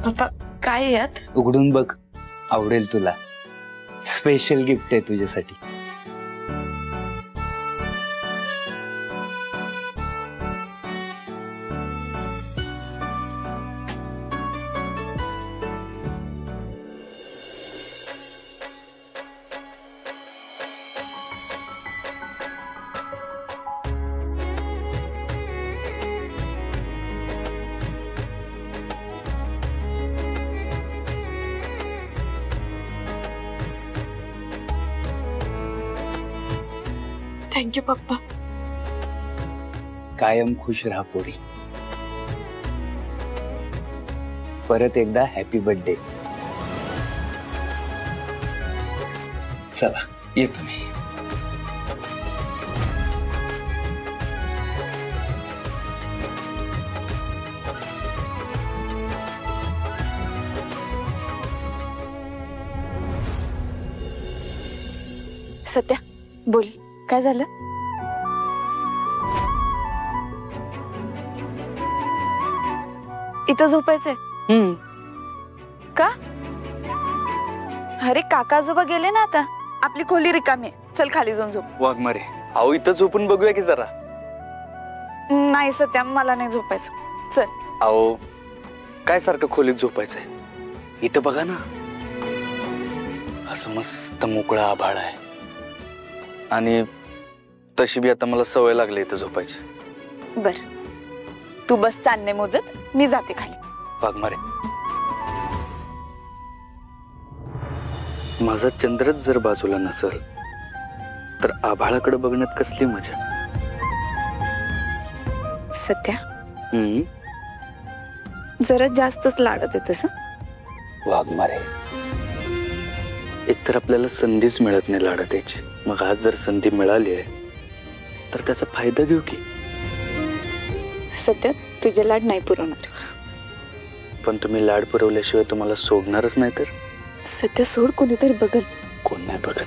पप्पा काय यात? उघडून बघ, आवडेल तुला. स्पेशल गिफ्ट आहे तुझ्यासाठी. थँक्यू पप्पा. कायम खुश राहा पोरी. परत एकदा हॅपी बर्थडे. चला येतो मी. सत्या बोल, काय झालं? इथं झोपायचंय का? अरे काका आजोबा गेले ना आता, आपली खोली रिकामी आहे. चल खाली जाऊन झोप. वाघमारे, अहो इथं झोपून बघूया की जरा. नाही सत्या, मला नाही झोपायचं. चल. अहो काय सारखं खोलीत झोपायचंय? इथं बघा ना, असं मस्त मोकळा आभाळ आहे. आणि तशी बी आता मला सवय लागली इथं झोपायची. बर, तू बस चांदणे मोजत, मी जाते खाली. वाघमारे, माझा चंद्रच जर बाजूला नसेल तर आभाळाकडे बघण्यात कसली मजा. सत्या जरा जास्तच लाडत आहे तसं. वाघमारे, एकतर आपल्याला संधीच मिळत नाही लाडत याची. मग आज जर संधी मिळाली आहे तर त्याचा फायदा घेऊ की. सत्या तुझे लाड नाही पुरवणार. पण तुम्ही लाड पुरवल्याशिवाय तुम्हाला सोडणारच नाही तर. सत्या सोड, कोणीतरी बघल. कोण नाही बघल.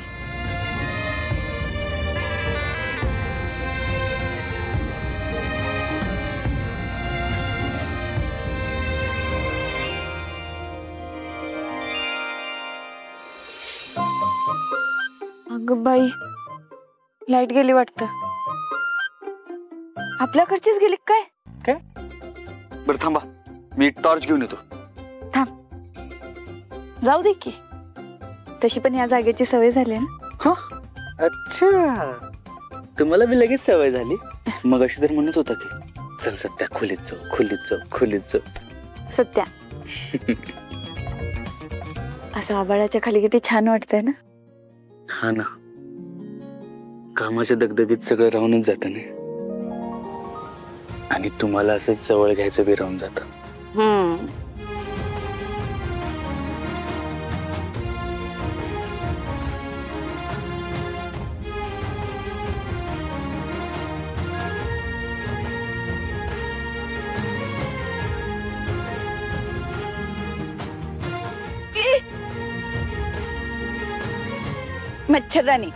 अगं बाई, लाईट गेली वाटतं. आपल्याकडचीच गेली काय? काय? बरं थांबा, मी टॉर्च घेऊन येतो. थांब, जाऊ दे की. तशी पण या जागेची सवय झाली ना. अच्छा, तुम्हाला बी लगेच सवय झाली. मग अशी तर म्हणत होता की चल सत्या खोलीत जाऊ, खोलीत जाऊ, खोलीत जाऊ. सत्या असं आभाळाच्या खाली किती छान वाटतंय ना. हा ना, कामाच्या दगदगीत सगळं राहूनच जात ना. आणि तुम्हाला असंच जवळ घ्यायचं बी राहून जात. मच्छरदाणी.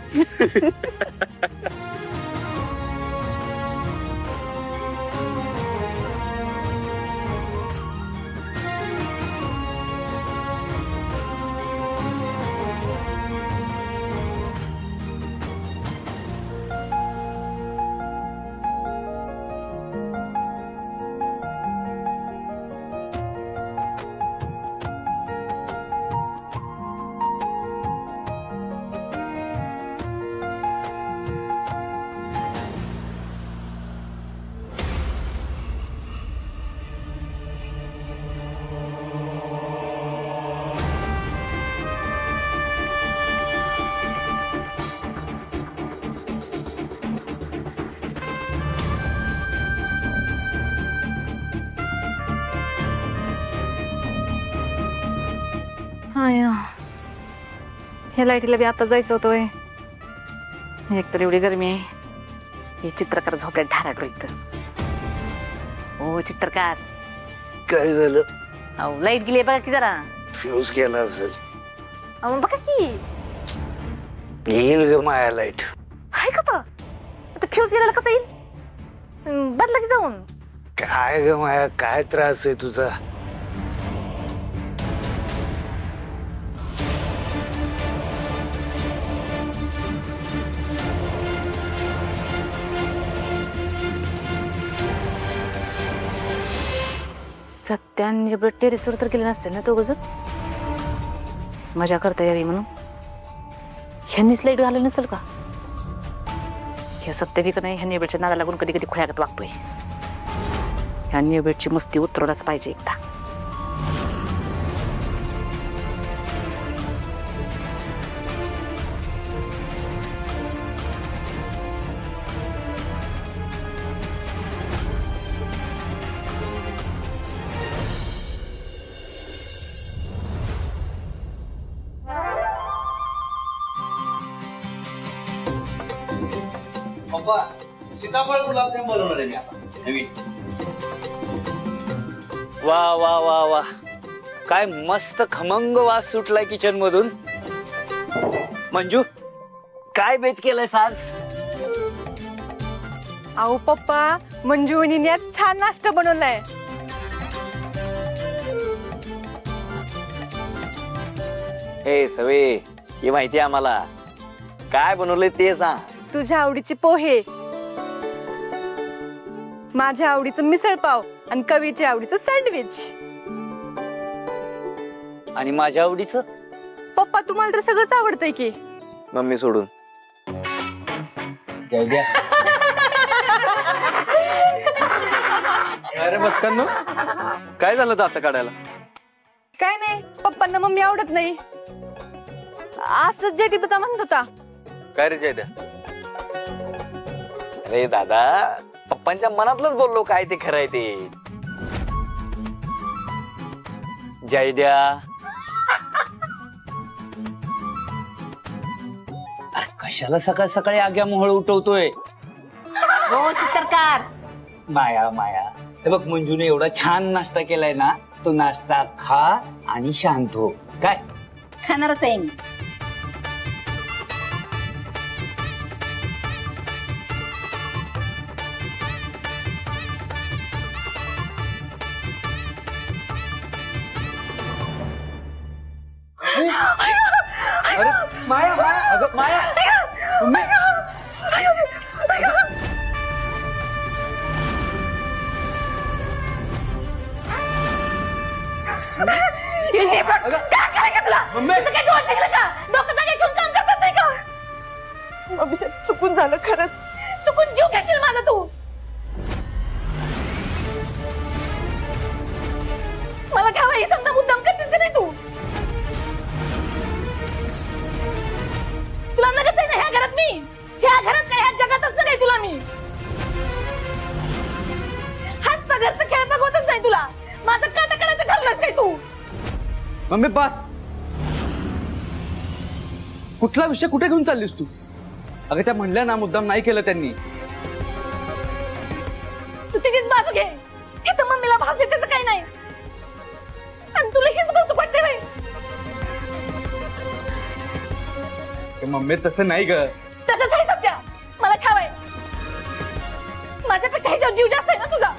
ह्या लाईटीला बी आता जायचं होतं. एक तर एवढी गरमी आहे. हे चित्रकार झोपड्यात ढाराडलो इथं. ओ चित्रकार, काय झालं? अहो लाईट गेली बघा की जरा. फ्यूज गेला असेल. अहो बघा की. येईल ग माया लाईट. हाय का तर? आता फ्यूज गेलेला कसं येईल? बदला की जाऊन. काय ग माया, काय त्रास आहे तुझा? सत्याने टेरेसवर तर केलं नसेल ना तो गजर, मजा करता यावी म्हणून ह्यांनीच लाईट घालवली नसेल का? ह्या सत्य बी का नाही ह्या नेबेडच्या नादा लागून कधी कधी खुळ्यागत वागतोय. ह्या नेबेडची मस्ती उतरवलाच पाहिजे एकदा. पप्पा सीताफळ गुलाबजाम बनवणार आहे मी आता नवीन. वा वा वा वा, काय मस्त खमंग वास सुटलाय किचन मधून. मंजू, काय बेत केलंय आज? अहो पप्पा, मंजू वहिनीने आज छान नाश्ता बनवलाय. हे सवे, हे माहिती आम्हाला. काय बनवलंय ते सांग. तुझ्या आवडीचे पोहे, माझ्या आवडीचं मिसळ पाव आणि कवीच्या आवडीचं सँडविच. आणि माझ्या आवडीचं? पप्पा तुम्हाला तर सगळंच आवडतंय की. मम्मी सोडून. अरे बघताना काय झालं दात काढायला? काय नाही, पप्पांना मम्मी आवडत नाही असंच जयदीपदा म्हणत होता. काय रे जयद्या? अरे दादा, पप्पांच्या मनातलंच बोललो, काय ते खरं आहे ते. जयद्या, अरे कशाला सकाळ सकाळी आग्या मोहळ उठवतोय? हो चित्रकार. माया माया, हे बघ मंजूने एवढा छान नाश्ता केलाय ना, तो नाश्ता खा आणि शांत हो. काय खाणारच आहे मी. अरे माया माया, अगं माया. चुकून झालं खरंच. चुकून जीव घेशील माझा तू. मला ठेवा हे समजा मुद्दाम करतेस का नाही तू? तुला नगच आहे ना ह्या घरात मी? ह्या घरात काय ह्या जगातच नाही तुला मी. हाच सगळ्याचा खेळ बघवतच नाही तुला. माझं काटा काढायचं ठरलंच काय तू? मम्मी बस. कुठला विषय कुठे घेऊन चाललीस तू? अगं त्या म्हणल्या ना, मुद्दाम नाही केलं त्यांनी. तू तिचीच बाजू घे. इथं मम्मीला भाग दे त्याचं काही नाही. आणि तुला हीच कौतुक वाटते बाई. मम्मी तसं नाही ग. तसंच आहे सध्या. मला ठावाय. माझ्यापेक्षा ह्याच्यावर जीव जास्त आहे ना तुझा.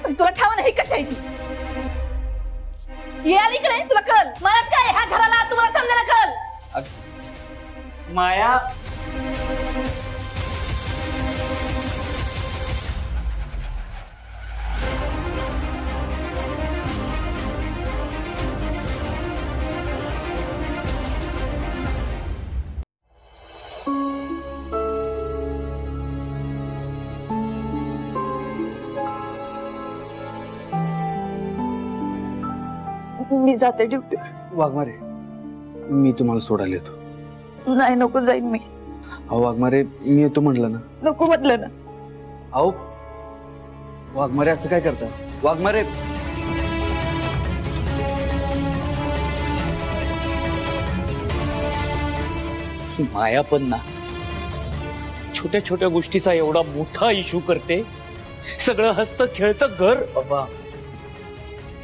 पण तुला ठावा नाही कशी आहे ती. ये आली इकडे, तुला कळल. मला काय ह्या घराला तुम्हाला समजायला कळल. माया, मी जाते ड्युटीवर. वाघमारे, मी तुम्हाला सोडायला येतो. नाही, नको जाईन मी. अहो वाघमारे, मी येतो म्हटलं ना. नको म्हटलं ना. अहो वाघमारे, असं काय करता? वाघमारे, ही माया पण ना छोट्या छोट्या गोष्टीचा एवढा मोठा इश्यू करते. सगळं हसतं खेळतं घर. बाबा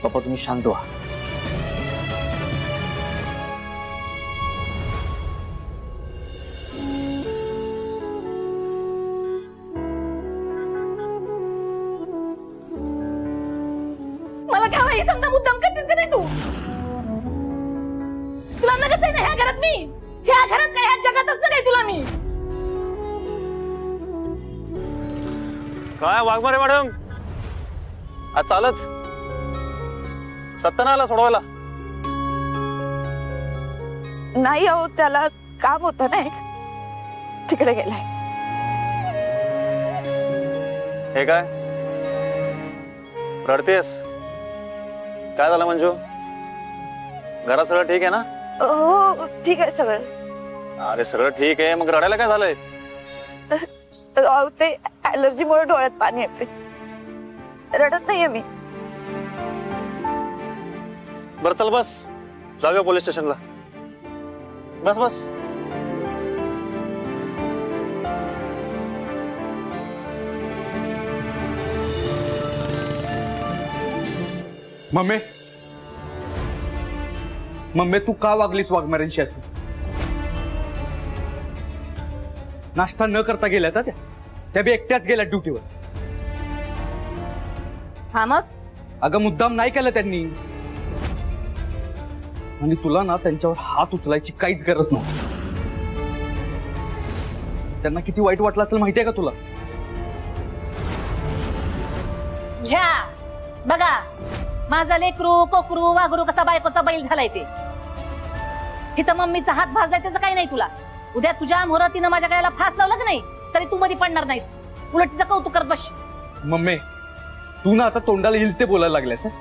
बाबा, तुम्ही शांत व्हा. मला ठावा हे समजा मुद्दाम करतेस का नाही तू? तुला नगच आहे ना ह्या घरात मी? ह्या घरात काय ह्या जगातच नाही तुला मी. काय वाघमारे मॅडम आज चालत सत्यानाला सोडवायला? नाही अहो, त्याला काम होतं ना एक, तिकडे गेलाय. हे काय रडतेस? काय झालं मंजू? घरात सगळं ठीक आहे ना? हो ठीक आहे सगळं. अरे सगळं ठीक आहे, मग रडायला काय झालंय? अहो, ते ऍलर्जीमुळे डोळ्यात पाणी येते. रडत नाहीये मी. बरं चल बस, जाऊया पोलीस स्टेशनला. बस बस. मम्मी मम्मी तू का वागलीस वाघमाऱ्यांशी असं? नाश्ता न करता गेल्या त्या बी एकट्याच गेल्या ड्युटीवर. हा मग अगं मुद्दाम नाही केलं त्यांनी. आणि तुला ना त्यांच्यावर हात उचलायची काहीच गरज नव्हती. त्यांना किती वाईट वाटलं असेल माहितीये का तुला? घ्या बघा, माझा लेकरू कोकरू वाघरू कसा बायकोचा बैल झालाय ते. इथं मम्मीचा हात भाजलाय त्याचं काही नाही तुला. उद्या तुझ्या मोहरातीनं माझ्या गळ्याला फास लावला की नाही तरी तू मध्ये पडणार नाहीस. उलट तिचं कौतुक करत बस. मम्मी तू ना आता तोंडाला येईल ते बोलायला लागल्यास.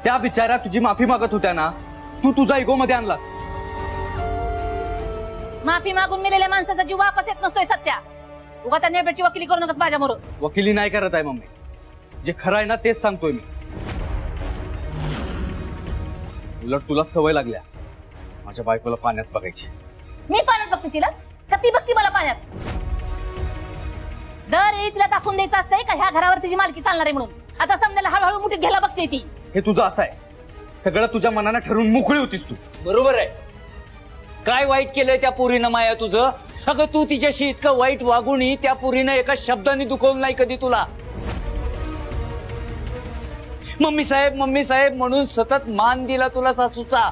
त्या बिचाऱ्या तुझी माफी मागत होत्या ना, तू तुझा इगो मध्ये आणलास. माफी मागून मेलेल्या माणसाचा जीव वापस येत नसतोय सत्या. उगा त्या नेबेची वकिली करू नकोस माझ्या मोर. वकिली नाही करत आहे मम्मी, जे खरं आहे ना तेच सांगतोय मी. उलट तुला सवय लागल्या माझ्या बायकोला पाण्यात बघायची. मी पाण्यात बघते तिला का ती बघती मला पाण्यात? दर तिला दाखवून द्यायचं असतंय का ह्या घरावर तिची मालकी चालणार आहे म्हणून. आता समजायला हळूहळू मुठीत घ्यायला बघते ती. हे तुझं असं आहे, सगळं तुझ्या मनानं ठरवून मोकळी होतीस तू. बरोबर आहे. काय वाईट केलंय त्या पोरीनं माया तुझं? अगं तू तिच्याशी इतकं वाईट वागूनही त्या पोरीनं एका शब्दाने दुखवलं नाही कधी तुला. मम्मी साहेब म्हणून सतत मान दिला तुला सासूचा,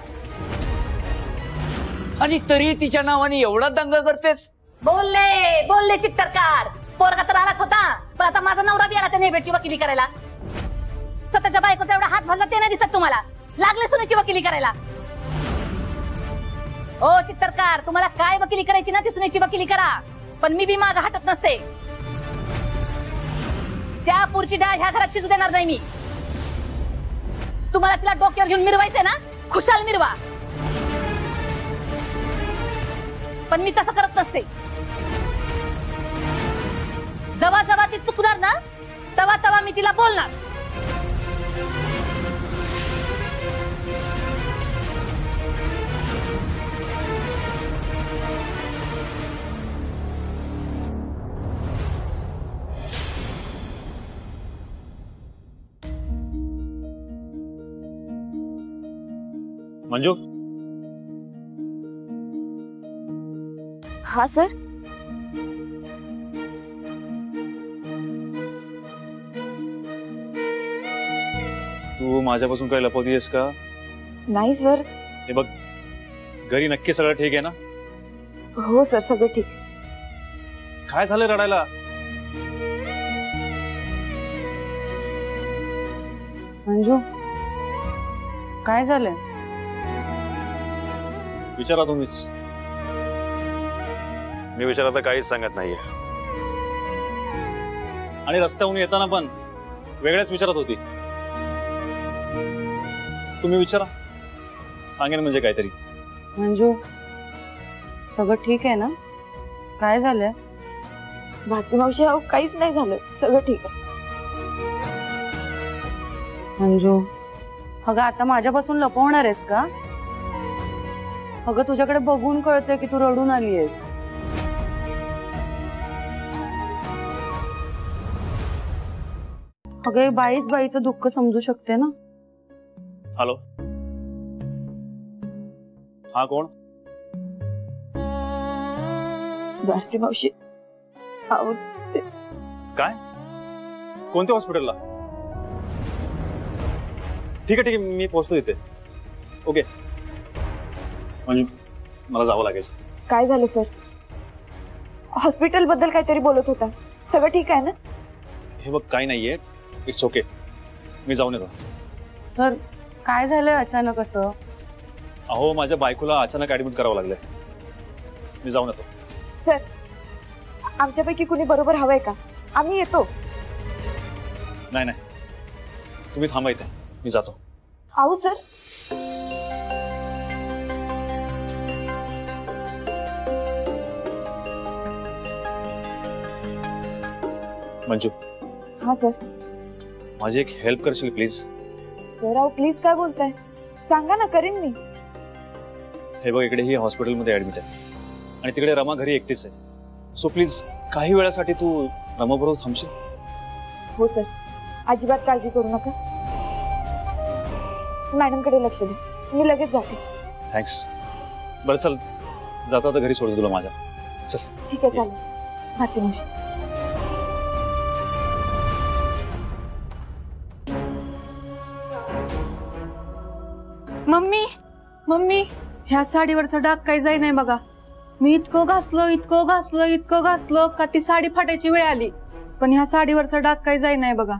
आणि तरी तिच्या नावाने एवढा दंगा करतेस. बोलले चित्तरकार. पोरगा तर आलाच होता, पण आता माझा नवरा बी आला त्या नेबेची वकिली करायला. स्वतःच्या बायकोचा एवढा हात भरला ते नाही दिसत तुम्हाला? लागले सुनेची वकिली करायला. ओ चित्तरकार, तुम्हाला काय वकिली करायची ना ती सुनेची वकिली करा, पण मी बी माग हटत नसते. त्या पुरची डाळ ह्या घरात शिजू देणार नाही मी. तुम्हाला तिला डोक्यावर घेऊन मिरवायचंय ना, खुशाल मिरवा, पण मी तसं करत नसते. जवा जवा ती चुकणार ना तवा तवा मी तिला बोलणार. मंजू हा सर. तू माझ्यापासून काही लपवतीयस का? नाही सर. हे बघ, घरी नक्की सगळं ठीक आहे ना? हो सर, सगळं ठीक. काय झालं रडायला? मंजू काय झालंय? विचारा तुम्हीच. मी विचारा तर काहीच सांगत नाहीये. आणि रस्त्याहून येताना पण वेगळ्याच विचारत होती. तुम्ही विचारा, सांगेन म्हणजे काहीतरी. मंजू सगळं ठीक आहे ना? काय झालंय? भारती मावशी, अहो काहीच नाही झालं, सगळं ठीक आहे. मंजू अगं आता माझ्यापासून लपवणार आहेस का? अगं तुझ्याकडे बघून कळतंय की तू रडून आली आहेस. अगं बाईच बाईचं दुःख समजू शकते ना. हॅलो, हा कोण? भारती मावशी, अहो काय? कोणत्या हॉस्पिटलला? ठीक आहे मी पोहोचतो तिथे. ओके मंजू, मला जावं लागेल. काय झालं सर? हॉस्पिटल बद्दल काहीतरी बोलत होता, सगळं ठीक आहे ना? हे बघ काही नाहीये, इट्स ओके. मी जाऊन येतो. सर काय झालंय अचानक असं? अहो माझ्या बायकोला अचानक ऍडमिट करावं लागलंय. मी जाऊन येतो. सर आमच्यापैकी कुणी बरोबर हवंय का? आम्ही येतो. नाही नाही, तुम्ही थांबा इथे, मी जातो. आहो सर. मंजू, हा सर. माझी एक हेल्प करशील प्लीज? सर अहो प्लीज काय बोलताय? सांगा ना, करीन मी. हे बघ, इकडे ही हॉस्पिटलमध्ये ऍडमिट आहे आणि तिकडे रमा घरी एकटीच आहे. सो प्लीज काही वेळासाठी तू रमा बरोबर थांबशील? हो सर, अजिबात काळजी करू नका. मॅडमकडे लक्ष द्या, मी लगेच जाते. थँक्स. बरं चल, जाता आता घरी सोडतो तुला माझ्या. चल. ठीक आहे, चालेल. माती मावशी. मम्मी मम्मी, ह्या साडीवरचा डाग काही जाई नाही बघा. मी इतकं घासलो का ती साडी फाटायची वेळ आली, पण ह्या साडीवरचा डाग काही जाई नाही बघा.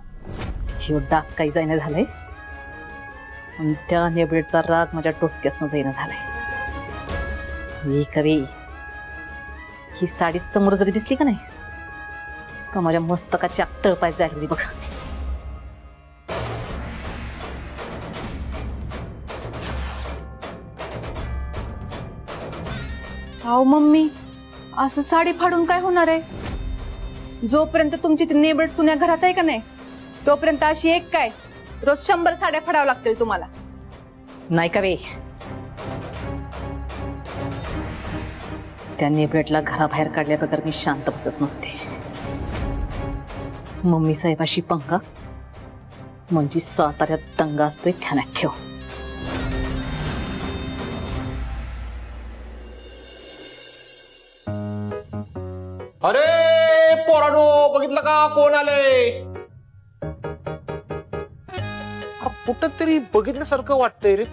शिव डाग काही जाईना झालंय आणि त्या नेबलेटचा राग माझ्या डोसक्यातनं जाईना झालाय. मी कवी ही साडी समोर जरी दिसली का नाही का माझ्या मस्तकाच्या तळपाय जायला बघा. अहो मम्मी, असं साडी फाडून काय होणार आहे? जोपर्यंत तुमची ती नेबड सुन्या घरात आहे का नाही, तोपर्यंत अशी एक काय रोज 100 साड्या फाडाव्या लागतील तुम्हाला. नाही का वे, त्या नेबलेटला घराबाहेर काढल्याबद्दल मी शांत बसत नसते. मम्मी साहेबाशी पंगा म्हणजे साताऱ्यात दंगा असतोय, ध्यानात ठेव. अरे पोरानो, बघितलं का कोण आलंय? कुठं तरी बघितल्यासारखं वाटतंय रे.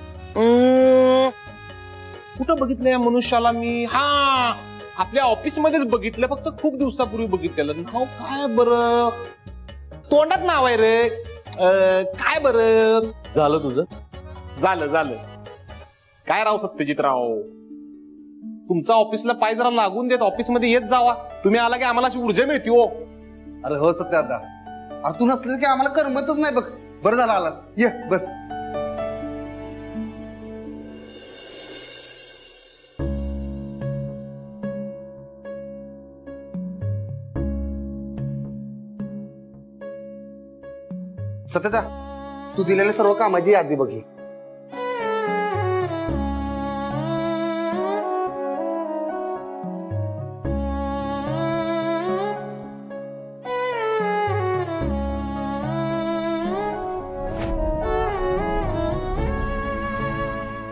कुठं बघितलंय या मनुष्याला मी? हा, आपल्या ऑफिस मध्येच बघितलं, फक्त खूप दिवसापूर्वी बघितलेलं. नाव काय बरं? तोंडात नाव आहे रे. काय बरं? झालं तुझं? झालं. काय राव सत्यजितराव, तुमचा ऑफिसला पाय जरा लागून देत, ऑफिसमध्ये येत जावा. तुम्ही आला की आम्हाला अशी ऊर्जा मिळते हो. अरे हो सत्य आता, अरे तू नसलं की आम्हाला करमतच नाही बघ. बरं झालं आलास, ये बस. सत्यता, तू दिलेल्या सर्व कामाची यादी बघी.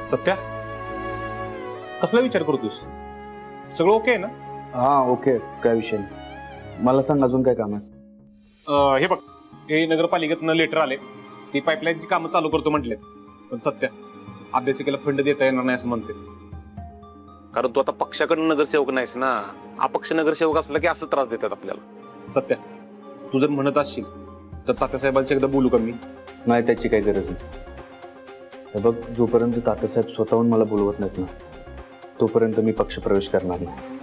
सत्या, कसला विचार करतोस? सगळं ओके आहे ना? हा ओके, काय विषय नाही. मला सांग अजून काय काम आहे? हे बघ, हे नगरपालिकेतनं लेटर आले, ती पाईपलाईनची कामं चालू करतो म्हटले. पण सत्या, अभ्यासिकेला फंड देता येणार नाही असं म्हणते. कारण तू आता पक्षाकडून नगरसेवक नाहीस ना. अपक्ष नगरसेवक असला की असं त्रास देतात आपल्याला. सत्या, तू जर म्हणत असशील तर तात्यासाहेबांशी एकदा बोलू का मी? नाही, त्याची काही गरज नाही. हे बघ, जोपर्यंत तात्यासाहेब स्वतःहून मला बोलवत नाहीत ना, तोपर्यंत मी पक्ष प्रवेश करणार नाही.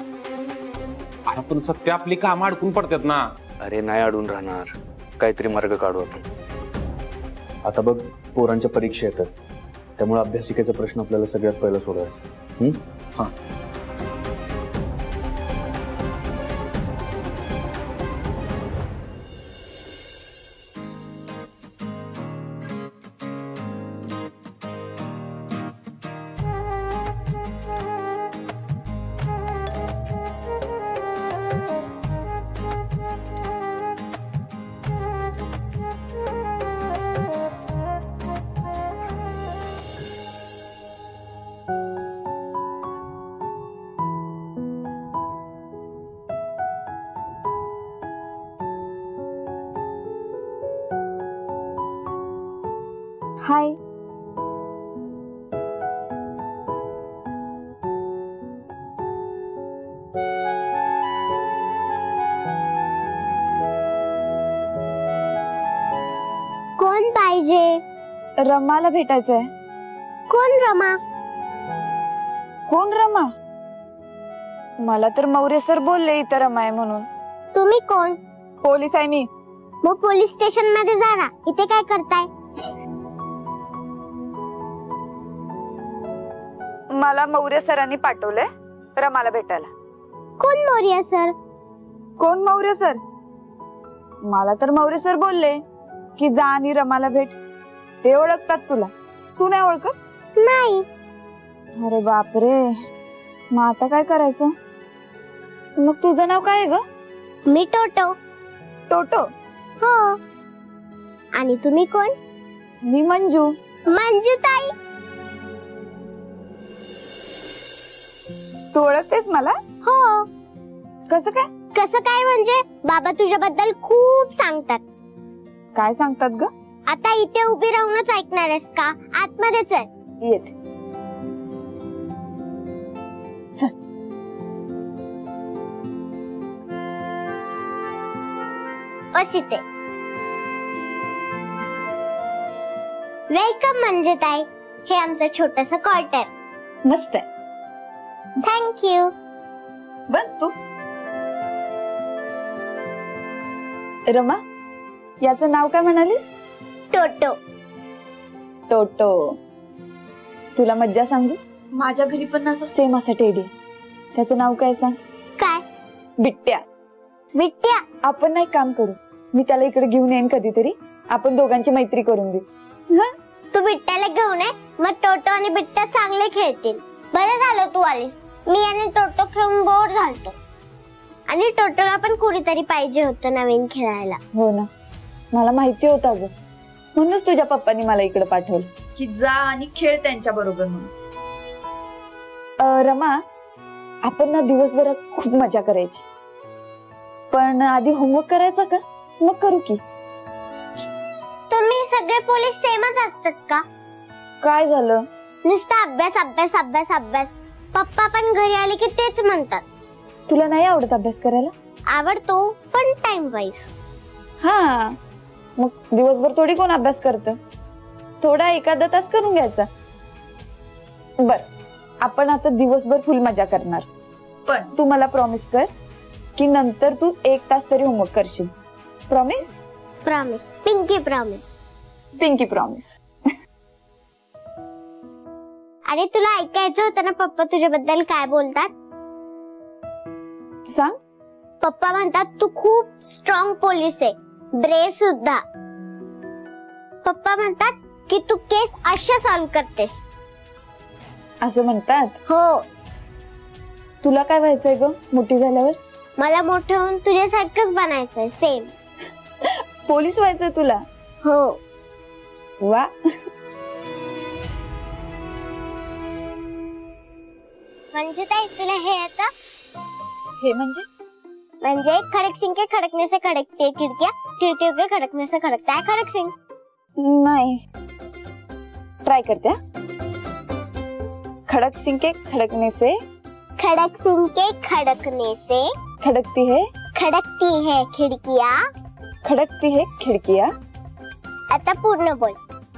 अरे पण सत्या, आपली कामं अडकून पडतात ना. अरे नाही अडून राहणार, काहीतरी मार्ग काढू आपण. आता बघ, पोरांच्या परीक्षा येतात, त्यामुळे अभ्यासिकेचा प्रश्न आपल्याला सगळ्यात पहिला सोडवायचा. हा, हाय. कोण पाहिजे? रमाला भेटायचंय. कोण रमा? कोण रमा? मला तर मौर्य सर बोलले इथं रमा आहे म्हणून. तुम्ही कोण? पोलीस आहे मी. मग पोलीस स्टेशन मध्ये जा ना. इथे काय करताय? मला मौर्य सरांनी पाठवलंय रमाला भेटायला. कोण मौर्य सर? कोण मौर्य सर? मला तर मौर्य सर बोलले की जा आणि रमाला भेट. ते ओळखतात तुला. तू नाही ओळखत? नाही. अरे बापरे, मग आता काय करायचं? मग तुझं नाव काय आहे ग? मी टोटो. टोटो? हो. आणि तुम्ही कोण? मी मंजू. मंजू ताई. तू ओळखतेस मला? हो. कसं काय? कसं काय म्हणजे बाबा तुझ्याबद्दल खूप सांगतात. काय सांगतात ग? आता इथे उभी राहूनच ऐकणार आहेस का? आतमध्ये चल. येते. इथे वेलकम मंजू ताई. हे आमचं छोटस क्वार्टर. मस्त आहे. थँक्यू. बस तू. रमा, याचं नाव काय म्हणालीस? टोटो. टोटो. तुला मज्जा सांगू? माझ्या घरी पण असं सेम असा टेडी. त्याचं नाव काय सांग? काय? बिट्ट्या. बिट्ट्या? आपण नाही काम करू. मी त्याला इकडे घेऊन येईन कधीतरी. आपण दोघांची मैत्री करून देऊ. तू बिट्ट्याला घेऊन ये. मग टोटो आणि बिट्ट्या चांगले खेळतील. बरं झालं तू आलीस. मी आणि टोटो खेळून बोर झालतो. आणि टोटोला पण कोणीतरी पाहिजे होतं नवीन खेळायला. हो ना, मला माहिती होतं अगं. म्हणूनच तुझ्या पप्पांनी मला इकडे पाठवलं की जा आणि खेळ त्यांच्या बरोबर म्हणून. रमा, आपण ना दिवसभरात खूप मजा करायची. पण आधी होमवर्क करायचा का? मग करू की. तुम्ही सगळे पोलीस सेमच असतात का? काय झालं? नुसता अभ्यास अभ्यास अभ्यास अभ्यास. पप्पा पण घरी आले की तेच म्हणतात. तुला नाही आवडत अभ्यास करायला? आवडतो, पण टाइम वाईज. हा, मग दिवसभर थोडी कोण अभ्यास करतं. थोडा एखादा तास करून घ्यायचा. बर, आपण आता दिवसभर फुल मजा करणार. पण तू मला प्रॉमिस कर की नंतर तू 1 तास तरी होमवर्क करशील. Promise? Promise. Pinky promise. Pinky promise. अरे तुला ऐकायचं होतं ना पप्पा तुझ्याबद्दल काय बोलतात? सांग. पप्पा म्हणतात तू खूप स्ट्रॉंग पोलीस आहे. ब्रेव सुद्धा. पप्पा म्हणतात की तू केस अशा सॉल्व्ह करतेस. असं म्हणतात? हो. तुला काय व्हायचंय ग मोठी झाल्यावर? मला मोठं होऊन तुझ्यासारखंच बनायचंय. सेम. पोलीस व्हायचंय तुला? हो. वा. म्हणजे ताई तुला हे येतं? हे म्हणजे? म्हणजे खडक सिंह के खड़कने से खड़कती है खिड़कियां, खिड़कियों के खड़कने से खड़कता है खड़क सिंह. नाही. ट्राय करते. खड़क सिंह के खड़कने से. खड़क सिंह के खड़कने से खड़कती है खिड़कियां. खड़कती है खिड़कियां. आता पूर्ण बोल.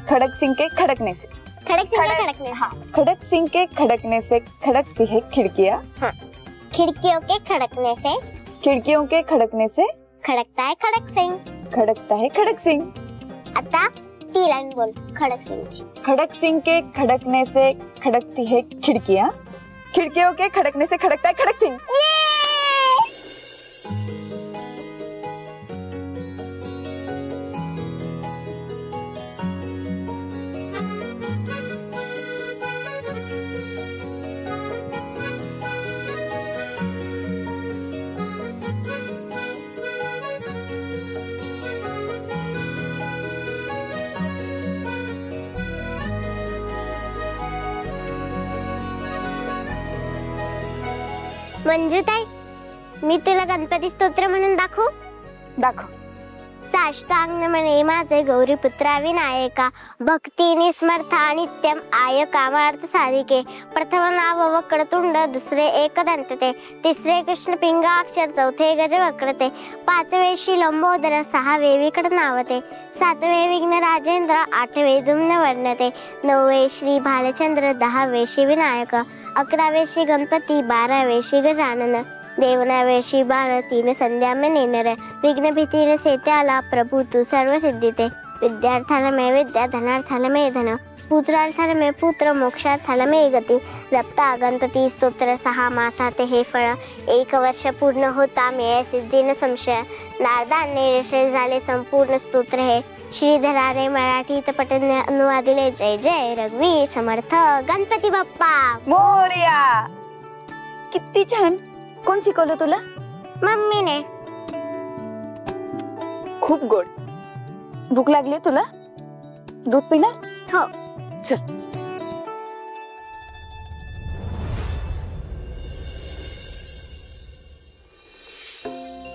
खड़क सिंह के खड़कने से. खड़क सिंह के खड़कने. हाँ. खड़क सिंह के खड़कने से खड़कती है खिड़कियां. हाँ. खिड़कियों के खड़कने से. खिड़कियों के खड़कने से खड़कता है खड़क सिंह. खड़कता है खड़क सिंह. आता ती लाइन बोल खड़क सिंह ची. खड़क सिंह के खड़कने से खड़कती है खिड़कियां. खिड़कियों के खड़कने से खड़कता है खड़क सिंह. मंजू ताई, मी तुला गणपती स्तोत्र म्हणून दाखवू? दाखव. सा साष्टांगमने माझे गौरीपुत्रा विनायका भक्ती स्मर्था नित्यम आय कामार्थ साधिके प्रथम नाव वक्रतुंड दुसरे एकदंतते तिसरे कृष्ण पिंगाक्षर चौथे गज वक्रते पाचवे श्री लंबोदर सहावे विकट नावते सातवे विघ्न राजेंद्र आठवे दुम्न वर्णते नववे श्री भालचंद्र दहावे श्री विनायक अकरावे श्री गणपती बारावे श्री गजानन देवनावे श्री बाळ तीन संध्या में नेनर विघ्न भीतीने सेत्याला प्रभू तू सर्व सिद्धीते विद्यार्थाला मे विद्या धनार्थाला मे धन पुत्रार्थाला मे पुत्र मोक्षार्थाला मे गती रप्ता गणपती स्तोत्र 6 मासाते हे फळ 1 वर्ष पूर्ण होता मे सिद्धीन संशय नारदाने यशस्वी झाले संपूर्ण स्तोत्र हे श्रीधराने मराठीत पठण अनुवादिले जय जय रघुवीर समर्थ गणपती बाप्पा मोरया. किती छान. कोण शिकवलं तुला? मम्मीने. खूप गोड. भूक लागली तुला? दूध पिणार? हो. चल.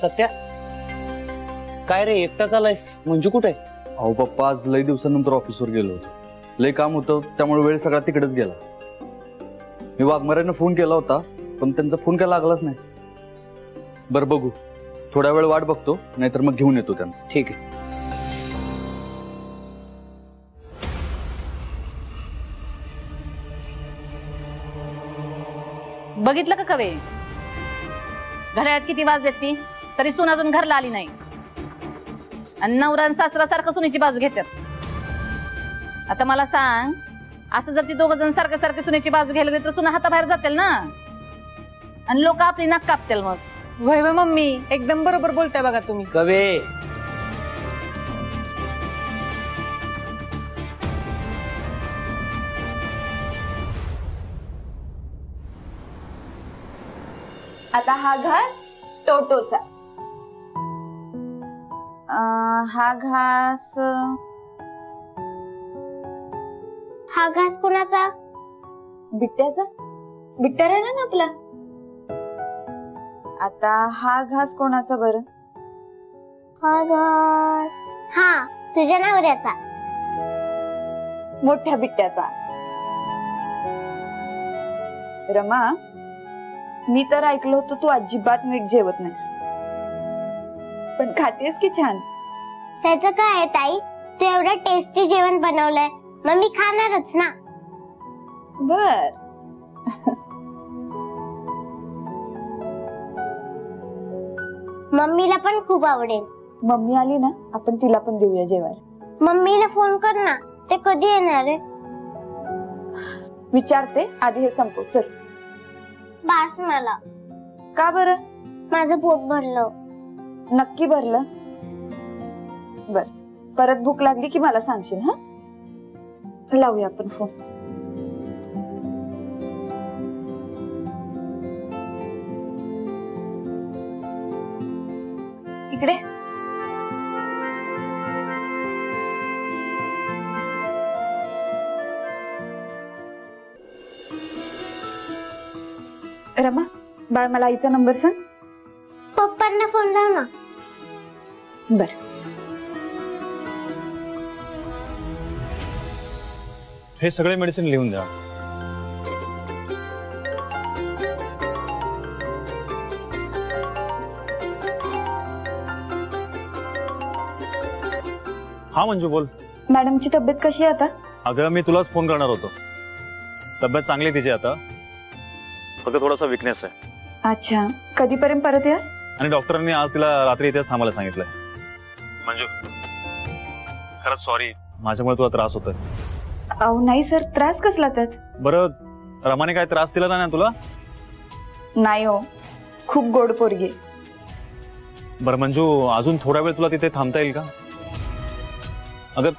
सत्या काय रे एकटाच आलायस? मंजू कुठे? अहो पप्पा आज लई दिवसानंतर ऑफिसवर गेलो होतो. लई काम होतं त्यामुळे वेळ सगळा तिकडेच गेला. मी वाघमाऱ्यांना फोन केला होता पण त्यांचा फोन काय लागलाच नाही. बरं बघू, थोडा वेळ वाट बघतो नाहीतर मग घेऊन येतो त्यांना. ठीक आहे. बघितलं का कवे? घड्याळात किती वाजलेत ती तरी सून अजून घरला आली नाही आणि नवरा आणि सासरा सारखं सुनेची बाजू घेतात. आता मला सांग, असं जर ती दोघ जण सारखं सारखं सुनेची बाजू घ्यायला तर सुना हाताबाहेर जातील ना आणि लोक आपली नाक कापतील. मग वय वय मम्मी, एकदम बरोबर बोलताय बघा तुम्ही. कवे आता हा घास टोटोचा. हा घास कोणाचा? बिट्ट्याचा. बिट्ट्या राहिला ना आपला. आता हा घास कोणाचा बरं? हा घास हा तुझ्या नवऱ्याचा. मोठ्या बिट्ट्याचा. रमा, मी तर ऐकलं होतं तू अजिबात नीट जेवत नाहीस, पण खातेस की छान. त्याचं काय आहे ताई? तू एवढं टेस्टी जेवण बनवलंय मग मी खाणारच ना. बर. मम्मीला पण खूप आवडेल. मम्मी आली ना आपण तिला पण देऊया जेवायला. मम्मीला फोन कर ना, ते कधी येणार आहे? विचारते, आधी हे संपव. चल. बास मला. का बरं? माझं पोट भरलं. नक्की भरलं? बर, परत भूक लागली की मला सांगशील. हा, लावूया आपण फोन. इकडे. रमा, बाळ मला आईचा नंबर सांग. पप्पांना फोन लाव ना. बर. हे सगळे मेडिसिन लिहून द्या. हा मंजू बोल. मॅडमची तब्येत कशी आहे आता? अगं मी तुलाच फोन करणार होतो. तब्येत चांगली आहे तिची आता, फक्त थोडासा विकनेस आहे. अच्छा, कधीपर्यंत परत या? आणि डॉक्टरांनी आज तिला रात्री इथेच थांबायला सांगितलंय. मंजू खरंच सॉरी, माझ्यामुळे तुला त्रास होतोय. अहो नाही सर, त्रास कसला त्यात? बरं, रमाने काय त्रास दिला ना तुला? नाही हो, खूप गोड पोरगी. बरं मंजू, अजून थोडा वेळ तुला तिथे थांबता येईल का? अगं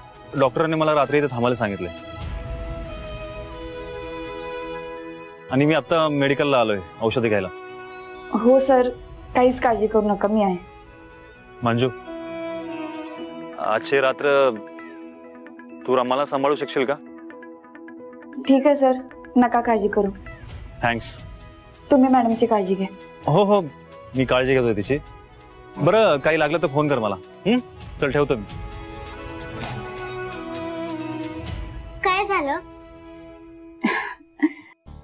डॉक्टरांनी मला रात्री इथे थांबायला सांगितलंय आणि मी आता मेडिकलला आलोय औषधी घ्यायला. हो सर, काहीच काळजी करू नका, मी आहे. मंजू, आजची रात्र तू रमाला सांभाळू शकशील का? ठीक आहे सर, नका काळजी करू. थँक्स. तुम्ही मॅडमची काळजी घ्या. हो हो, मी काळजी घेतोय तिची. बरं काही लागलं तर फोन कर मला. चल ठेवतो मी. काय झालं?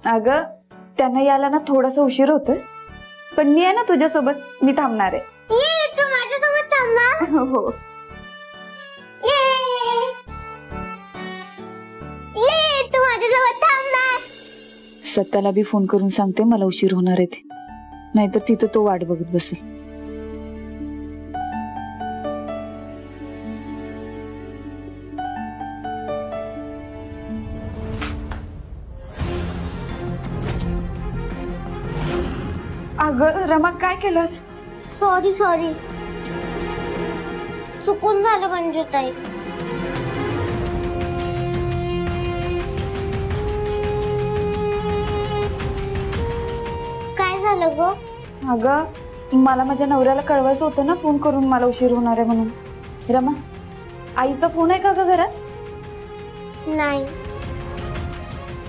अगं त्यांना यायला ना थोडासा उशीर होतोय, पण मी आहे ना तुझ्यासोबत, मी थांबणार आहे. ये तू माझ्यासोबत थांबणार? हो. ये तू माझ्यासोबत थांबणार? सत्याला बी फोन करून सांगते मला उशीर होणार आहे ते, नाहीतर तिथं तो वाट बघत बसेल. अगं रमा काय केलंस? सॉरी चुकून झालं मंजूताई. काय झालं ग? अगं मला माझ्या नवऱ्याला कळवायचं होतं ना फोन करून मला उशीर होणार आहे म्हणून. रमा, आईचा फोन आहे का ग घरात? नाही.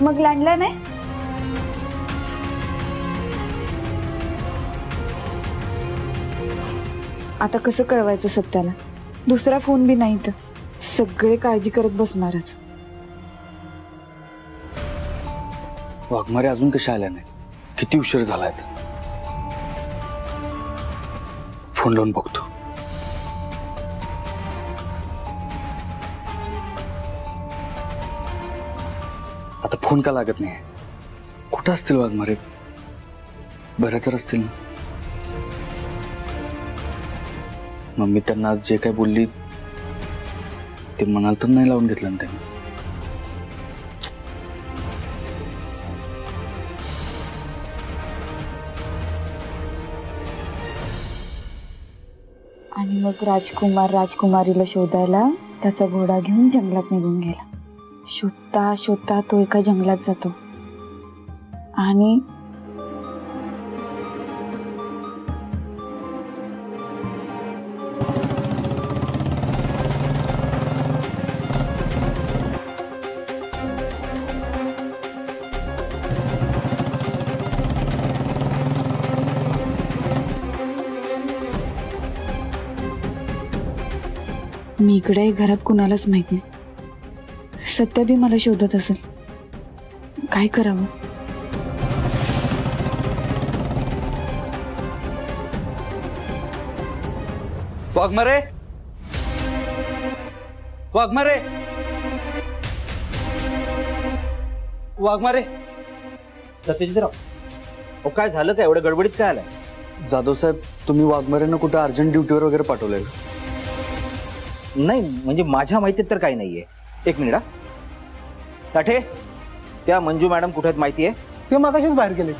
मग लँडलाईन आहे? आता कसं कळवायचं सत्याला? दुसरा फोन बी नाही तर सगळे काळजी करत बसणारच. वाघमारे अजून कशा आल्या नाही? किती उशीर झालाय? फोन लावून बघतो. आता फोन का लागत नाही? कुठं असतील वाघमारे? बरं तर असतील ना? मम्मी त्यांना आज जे काय बोलली ते म्हणाल तर नाही लावून घेतलं ना त्यांनी. आणि मग राजकुमार राजकुमारीला शोधायला त्याचा घोडा घेऊन जंगलात निघून गेला. शोधता शोधता तो एका जंगलात जातो आणि मी इकडे घरात कुणालाच माहित नाही. सत्या बी मला शोधत असेल. काय करावं? वाघमारे, वाघमारे, वाघमारे. सत्यजितराव, काय झालं? काय एवढं गडबडीत काय आलाय? जाधव साहेब, तुम्ही वाघमारेंना कुठं अर्जंट ड्युटीवर वगैरे पाठवलंय? नाही, म्हणजे माझ्या माहितीत तर काही नाहीये. एक मिनिट. साठे, त्या मंजू मॅडम कुठे आहेत माहिती आहे? ते मगाशीच बाहेर गेले.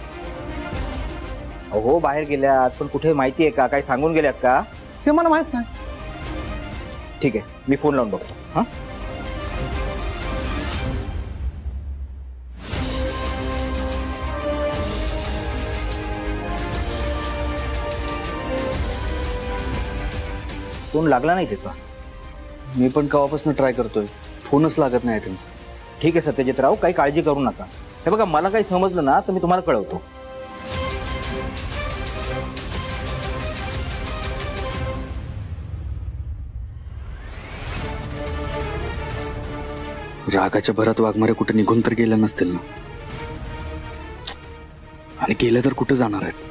हो बाहेर गेल्यात, पण कुठे माहिती आहे का? काही सांगून गेल्यात का? ते मला माहित नाही. ठीक आहे, मी फोन लावून बघतो. हा, फोन लागला नाही त्याचा. मी पण केव्हापासून ट्राय करतोय, फोनच लागत नाही त्यांचा. ठीक आहे सत्यजितराव, काही काळजी करू नका. हे बघा, मला काही समजलं ना तर मी तुम्हाला कळवतो. रागाच्या भरात वाघमारे कुठे निघून तर गेल्या नसतील ना? आणि गेले तर कुठे जाणार आहेत?